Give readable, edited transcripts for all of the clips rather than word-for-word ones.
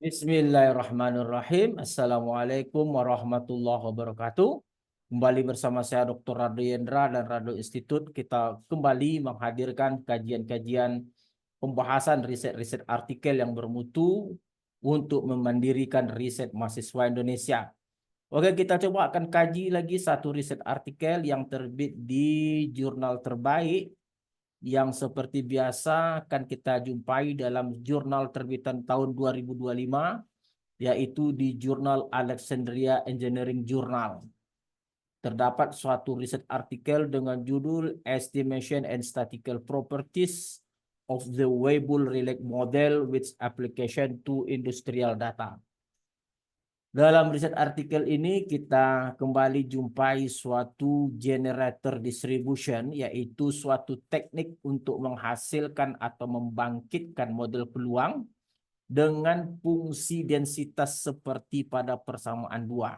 Bismillahirrahmanirrahim. Assalamualaikum warahmatullahi wabarakatuh. Kembali bersama saya Dr. Rado Yendra dan Rado Institute. Kita kembali menghadirkan kajian-kajian pembahasan riset-riset artikel yang bermutu untuk memandirikan riset mahasiswa Indonesia. Oke, kita coba akan kaji lagi satu riset artikel yang terbit di jurnal terbaik yang seperti biasa akan kita jumpai dalam jurnal terbitan tahun 2025, yaitu di jurnal Alexandria Engineering Journal. Terdapat suatu riset artikel dengan judul Estimation and Statistical Properties of the Weibull Relay Model with Application to Industrial Data. Dalam riset artikel ini kita kembali jumpai suatu generator distribution, yaitu suatu teknik untuk menghasilkan atau membangkitkan model peluang dengan fungsi densitas seperti pada persamaan dua.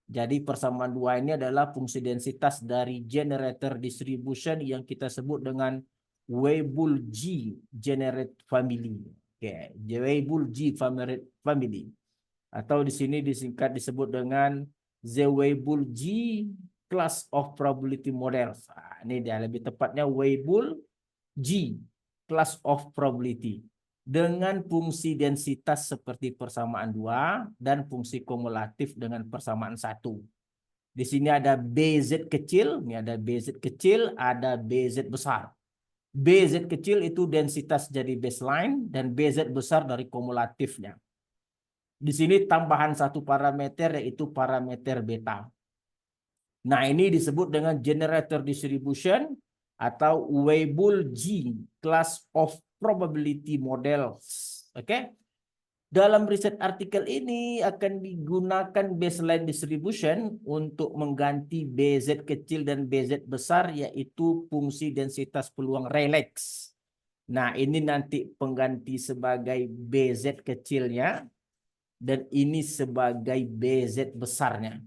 Jadi persamaan dua ini adalah fungsi densitas dari generator distribution yang kita sebut dengan Weibull G generate family. Oke, Weibull G family. Atau di sini disingkat disebut dengan the Weibull G class of probability models. Nah, ini dia lebih tepatnya Weibull G class of probability dengan fungsi densitas seperti persamaan dua dan fungsi kumulatif dengan persamaan satu. Di sini ada BZ kecil, ini ada BZ kecil, ada BZ besar. BZ kecil itu densitas jadi baseline dan BZ besar dari kumulatifnya. Di sini tambahan satu parameter yaitu parameter beta. Nah, ini disebut dengan generator distribution atau Weibull G class of probability models. Oke. Dalam riset artikel ini akan digunakan baseline distribution untuk mengganti BZ kecil dan BZ besar, yaitu fungsi densitas peluang Rayleigh. Nah, ini nanti pengganti sebagai BZ kecilnya. Dan ini sebagai BZ besarnya.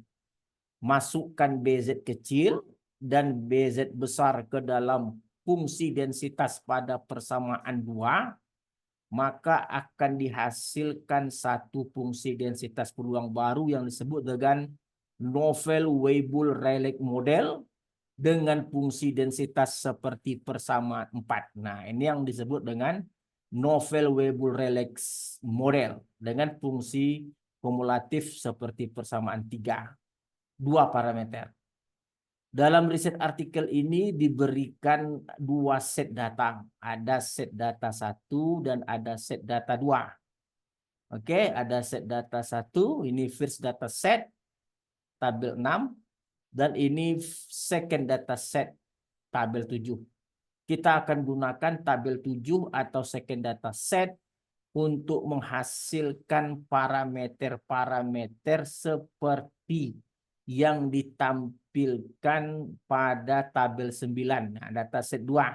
Masukkan BZ kecil dan BZ besar ke dalam fungsi densitas pada persamaan dua, maka akan dihasilkan satu fungsi densitas peluang baru yang disebut dengan novel Weibull Rayleigh model dengan fungsi densitas seperti persamaan 4. Nah, ini yang disebut dengan novel Weibull Rayleigh model dengan fungsi kumulatif seperti persamaan 3. Dua parameter. Dalam riset artikel ini diberikan dua set data. Ada set data 1 dan ada set data 2. Oke, ada set data 1, ini first data set, tabel 6. Dan ini second data set, tabel 7. Kita akan gunakan tabel 7 atau second data set untuk menghasilkan parameter-parameter seperti yang ditampilkan pada tabel 9. Nah, data set 2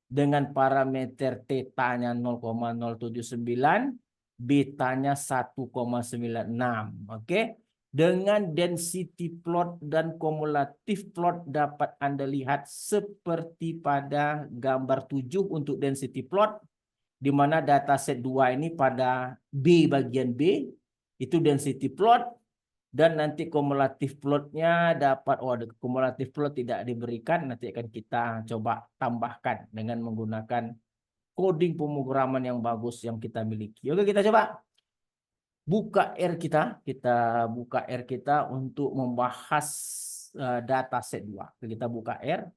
dengan parameter tetanya 0,079, betanya 1,96. Oke. Dengan density plot dan kumulatif plot dapat Anda lihat seperti pada gambar 7 untuk density plot, di mana dataset 2 ini pada B bagian B, itu density plot, dan nanti kumulatif plotnya dapat, kumulatif plot tidak diberikan, nanti akan kita coba tambahkan dengan menggunakan coding pemrograman yang bagus yang kita miliki. Oke, kita coba buka R kita buka R kita untuk membahas dataset 2. Kita buka R.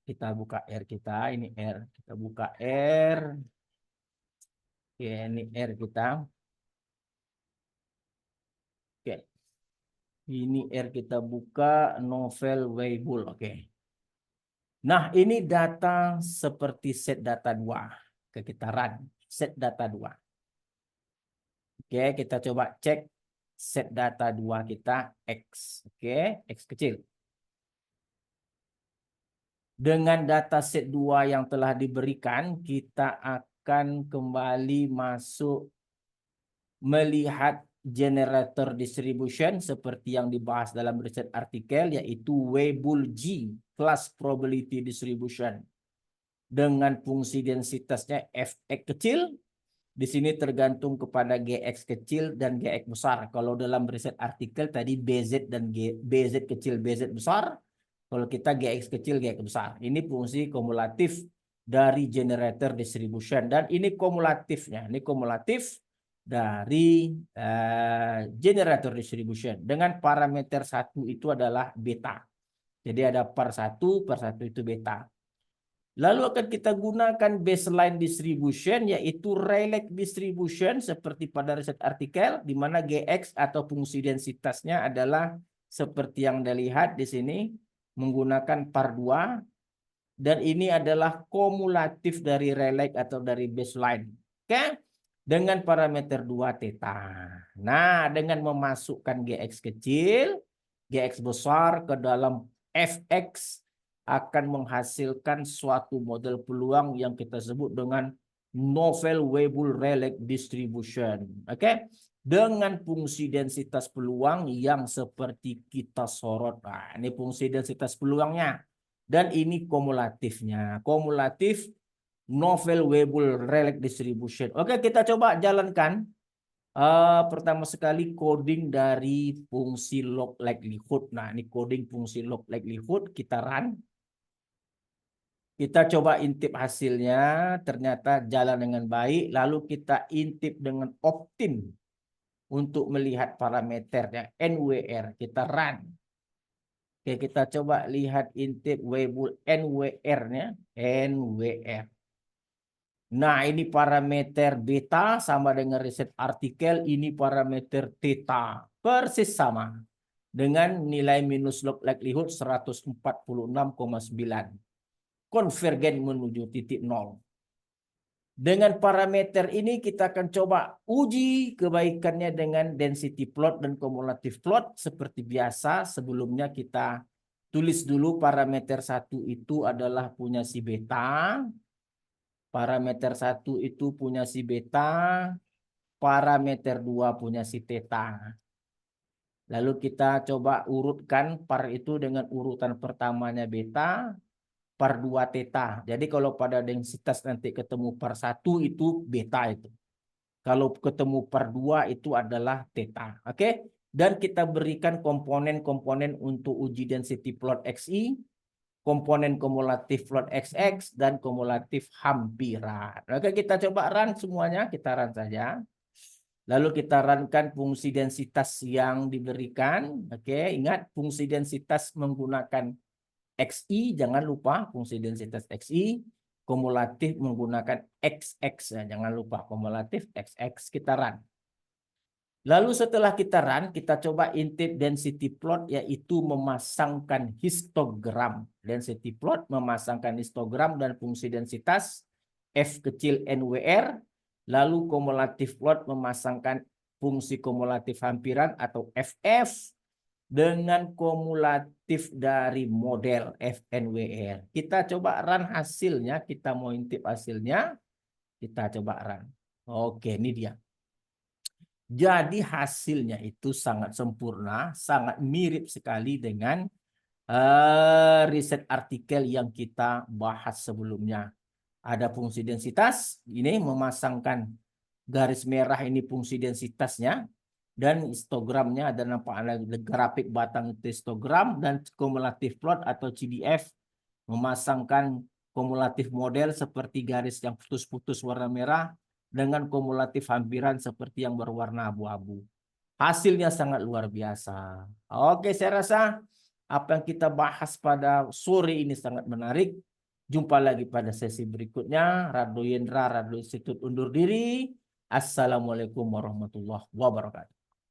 Kita buka R kita, ini R. Kita buka R. Oke, ini R kita. Oke. Ini R kita buka, novel Weibull. Oke. Nah, ini data seperti set data 2. Oke, kita run set data 2. Oke, kita coba cek set data 2 kita X. Oke, X kecil. Dengan data set 2 yang telah diberikan, kita akan kembali masuk melihat generator distribution seperti yang dibahas dalam riset artikel, yaitu Weibull G class probability distribution dengan fungsi densitasnya Fx kecil Di sini tergantung kepada GX kecil dan GX besar. Kalau dalam riset artikel tadi BZ dan BZ kecil, BZ besar. Kalau kita GX kecil, GX besar. Ini fungsi kumulatif dari generator distribution. Dan ini kumulatifnya. Ini kumulatif dari generator distribution. Dengan parameter 1 itu adalah beta. Jadi ada per 1 itu beta. Lalu akan kita gunakan baseline distribution, yaitu Rayleigh distribution seperti pada riset artikel, di mana GX atau fungsi densitasnya adalah seperti yang Anda lihat di sini, menggunakan par 2, dan ini adalah kumulatif dari Rayleigh atau dari baseline. Oke? Dengan parameter 2 theta. Nah, dengan memasukkan GX kecil, GX besar ke dalam Fx, akan menghasilkan suatu model peluang yang kita sebut dengan novel Weibull-Rayleigh distribution. Oke? Dengan fungsi densitas peluang yang seperti kita sorot. Nah, ini fungsi densitas peluangnya. Dan ini kumulatifnya. Kumulatif novel Weibull-Rayleigh distribution. Oke, kita coba jalankan. Pertama sekali coding dari fungsi log likelihood. Nah, ini coding fungsi log likelihood. Kita run. Kita coba intip hasilnya, ternyata jalan dengan baik. Lalu kita intip dengan Optim untuk melihat parameternya NWR. Kita run. Oke, kita coba lihat intip Weibull NWR-nya. NWR. Nah, ini parameter beta sama dengan riset artikel. Ini parameter theta. Persis sama. Dengan nilai minus log likelihood 146,9. Konvergen menuju titik 0. Dengan parameter ini kita akan coba uji kebaikannya dengan density plot dan cumulative plot. Seperti biasa sebelumnya kita tulis dulu parameter 1 itu adalah punya si beta. Parameter 1 itu punya si beta. Parameter 2 punya si theta. Lalu kita coba urutkan par itu dengan urutan pertamanya beta. Par 2 theta. Jadi kalau pada densitas nanti ketemu par 1 itu beta itu. Kalau ketemu par 2 itu adalah theta. Oke? Dan kita berikan komponen-komponen untuk uji density plot XI, komponen kumulatif plot XX, dan kumulatif hampiran. Oke, kita coba run semuanya. Kita run saja. Lalu kita runkan fungsi densitas yang diberikan. Oke, ingat fungsi densitas menggunakan XI, jangan lupa fungsi densitas XI, kumulatif menggunakan XX, ya, jangan lupa kumulatif XX, kita run. Lalu setelah kita run, kita coba intip density plot, yaitu memasangkan histogram. Density plot memasangkan histogram dan fungsi densitas F kecil NWR, lalu kumulatif plot memasangkan fungsi kumulatif hampiran atau FF, dengan kumulatif dari model FNWR. Kita coba run hasilnya, kita mau intip hasilnya, kita coba run. Oke, ini dia. Jadi hasilnya itu sangat sempurna, sangat mirip sekali dengan riset artikel yang kita bahas sebelumnya. Ada fungsi densitas, ini memasangkan garis merah ini fungsi densitasnya. Dan histogramnya ada nampak grafik batang histogram, dan kumulatif plot atau CDF memasangkan kumulatif model seperti garis yang putus-putus warna merah dengan kumulatif hampiran seperti yang berwarna abu-abu. Hasilnya sangat luar biasa. Oke, saya rasa apa yang kita bahas pada sore ini sangat menarik. Jumpa lagi pada sesi berikutnya. Rado Yendra, Radio Institut undur diri. Assalamualaikum warahmatullahi wabarakatuh.